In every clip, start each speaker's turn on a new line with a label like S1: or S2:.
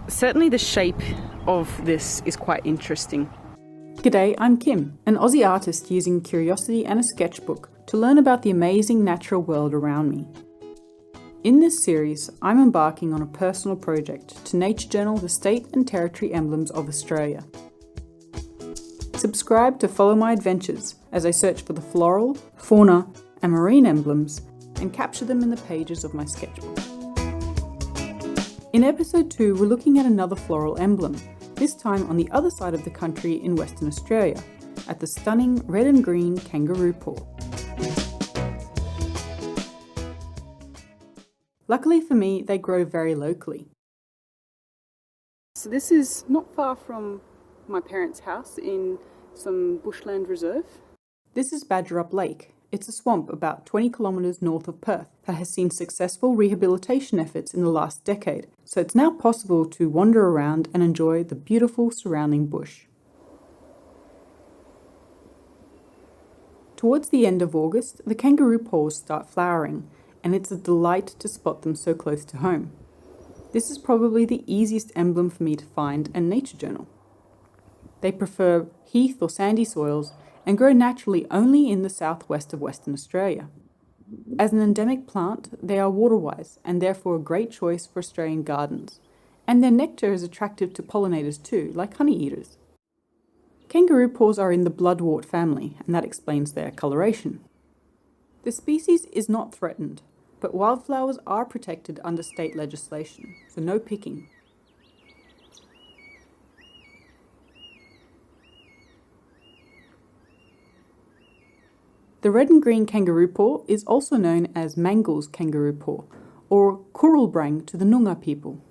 S1: Certainly the shape of this is quite interesting.
S2: G'day, I'm Kim, an Aussie artist using curiosity and a sketchbook to learn about the amazing natural world around me. In this series, I'm embarking on a personal project to nature journal the state and territory emblems of Australia. Subscribe to follow my adventures as I search for the floral, fauna, and marine emblems and capture them in the pages of my sketchbook. In episode 2, we're looking at another floral emblem, this time on the other side of the country in Western Australia, at the stunning red and green kangaroo paw. Luckily for me, they grow very locally.
S1: So this is not far from my parents' house in some bushland reserve.
S2: This is Badgerup Lake. It's a swamp about 20 kilometres north of Perth that has seen successful rehabilitation efforts in the last decade, so it's now possible to wander around and enjoy the beautiful surrounding bush. Towards the end of August, the kangaroo paws start flowering, and it's a delight to spot them so close to home. This is probably the easiest emblem for me to find and nature journal. They prefer heath or sandy soils and grow naturally only in the southwest of Western Australia. As an endemic plant, they are water-wise and therefore a great choice for Australian gardens, and their nectar is attractive to pollinators too, like honey-eaters. Kangaroo paws are in the bloodwort family, and that explains their coloration. The species is not threatened, but wildflowers are protected under state legislation, so no picking. The red and green kangaroo paw is also known as Mangle's kangaroo paw, or Kurralbrang to the Noongar people.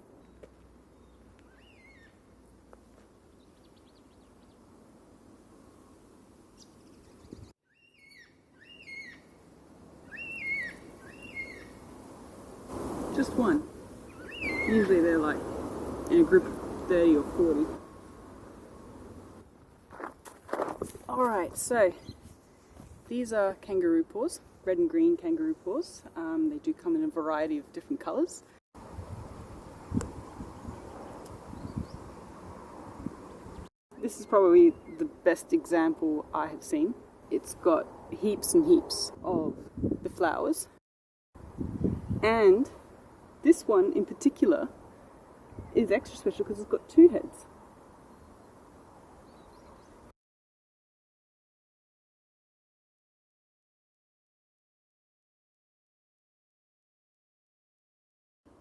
S1: Just one. Usually they're like in a group of 30 or 40. Alright, so these are kangaroo paws, red and green kangaroo paws. They do come in a variety of different colours. This is probably the best example I have seen. It's got heaps and heaps of the flowers. And this one in particular is extra special because it's got two heads.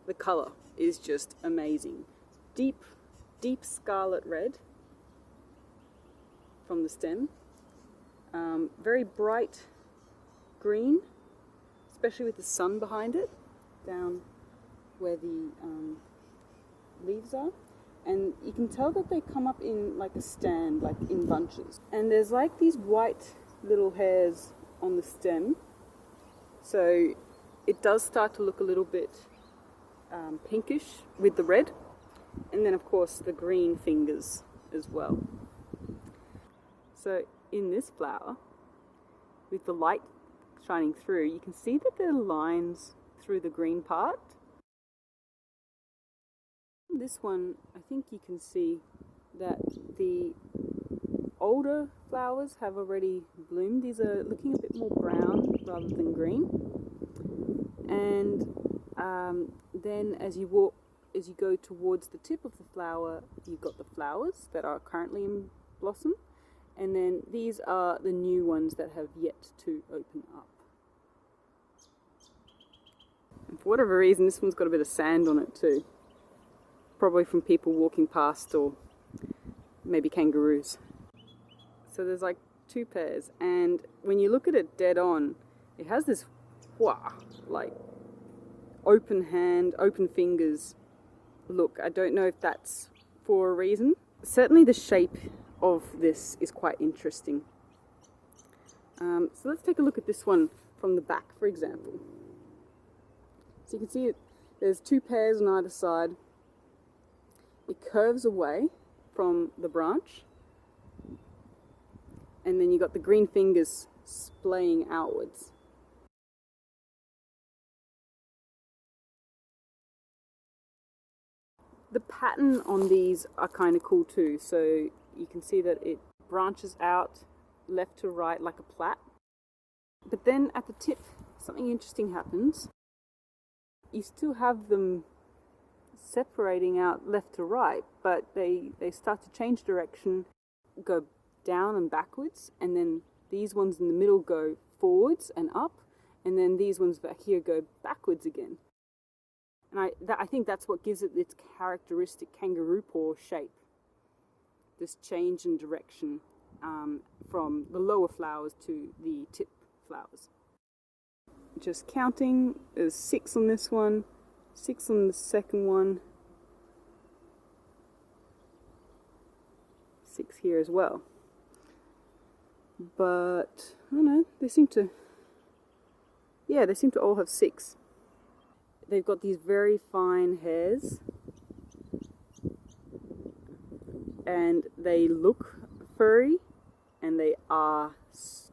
S1: The colour is just amazing. Deep, deep scarlet red from the stem. Very bright green, especially with the sun behind it, down where the leaves are. And you can tell that they come up in like a stand, like in bunches. And there's like these white little hairs on the stem. So it does start to look a little bit pinkish with the red, and then of course the green fingers as well. So in this flower, with the light shining through, you can see that there are lines through the green part. This one, I think you can see that the older flowers have already bloomed. These are looking a bit more brown rather than green. And then as you go towards the tip of the flower, you've got the flowers that are currently in blossom, and then these are the new ones that have yet to open up. And for whatever reason, this one's got a bit of sand on it too. Probably from people walking past, or maybe kangaroos. So there's like two pairs, and when you look at it dead on, it has this like open hand, open fingers look. I don't know if that's for a reason. Certainly the shape of this is quite interesting. So let's take a look at this one from the back, for example. So you can see there's two pairs on either side. It curves away from the branch, and then you've got the green fingers splaying outwards. The pattern on these are kind of cool too. So you can see that it branches out left to right like a plait. But then at the tip, something interesting happens. You still have them separating out left to right, but they start to change direction, go down and backwards, and then these ones in the middle go forwards and up, and then these ones back here go backwards again. And I think that's what gives it its characteristic kangaroo paw shape. This change in direction from the lower flowers to the tip flowers. Just counting, there's 6 on this one, 6 on the second one, 6 here as well. But I don't know, they seem to all have 6. They've got these very fine hairs and they look furry and they are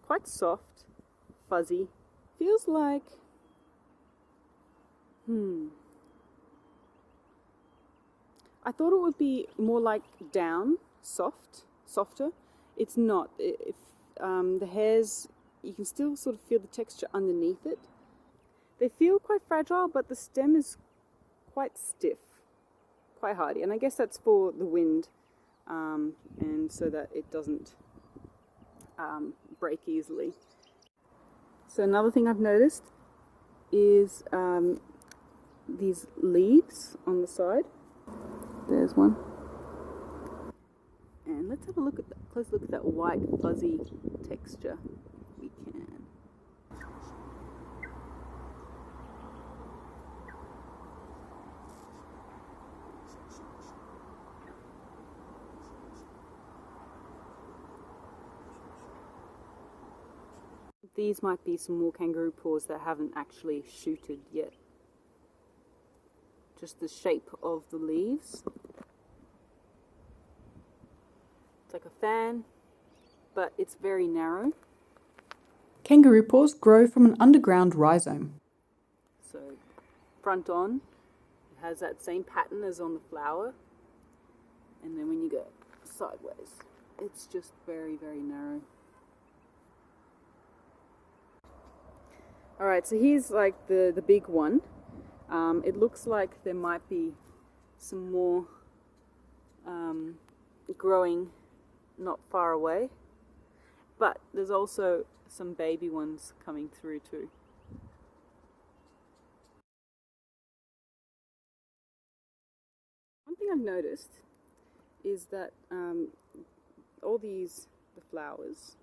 S1: quite soft, fuzzy. Feels like I thought it would be more like down, softer. It's not. If the hairs, you can still sort of feel the texture underneath it. They feel quite fragile, but the stem is quite stiff, quite hardy. And I guess that's for the wind, and so that it doesn't break easily. So another thing I've noticed is these leaves on the side. There's one. And let's have a look at close look at that white fuzzy texture. We can. These might be some more kangaroo paws that haven't actually shooted yet. Just the shape of the leaves. It's like a fan, but it's very narrow.
S2: Kangaroo paws grow from an underground rhizome.
S1: So front on, it has that same pattern as on the flower. And then when you go sideways, it's just very, very narrow. Alright, so here's like the big one. It looks like there might be some more growing not far away, but there's also some baby ones coming through too. One thing I've noticed is that all the flowers,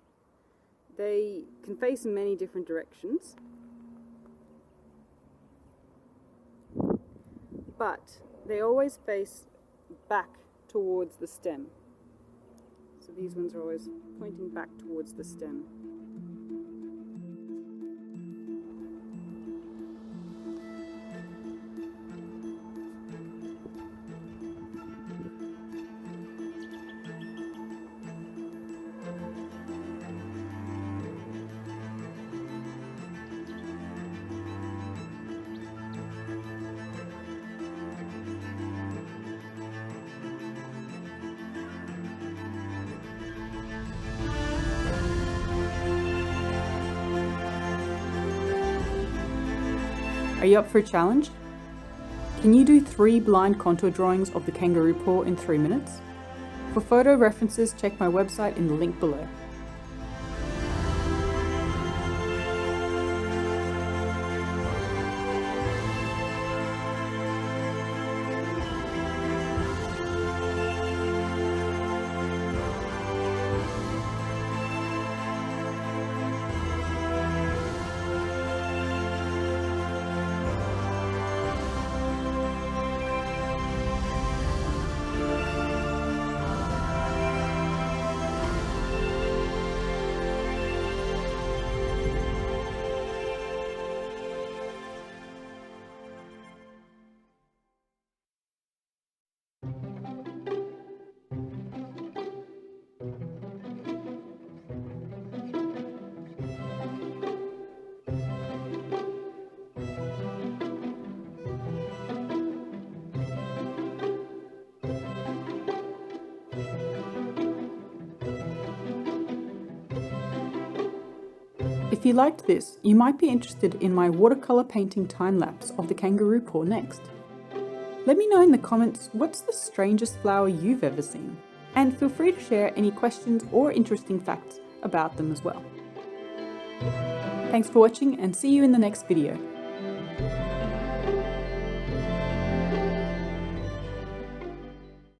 S1: they can face in many different directions. But they always face back towards the stem. So these ones are always pointing back towards the stem.
S2: Are you up for a challenge? Can you do 3 blind contour drawings of the kangaroo paw in 3 minutes? For photo references, check my website in the link below. If you liked this, you might be interested in my watercolour painting time-lapse of the kangaroo paw next. Let me know in the comments what's the strangest flower you've ever seen, and feel free to share any questions or interesting facts about them as well. Thanks for watching and see you in the next video.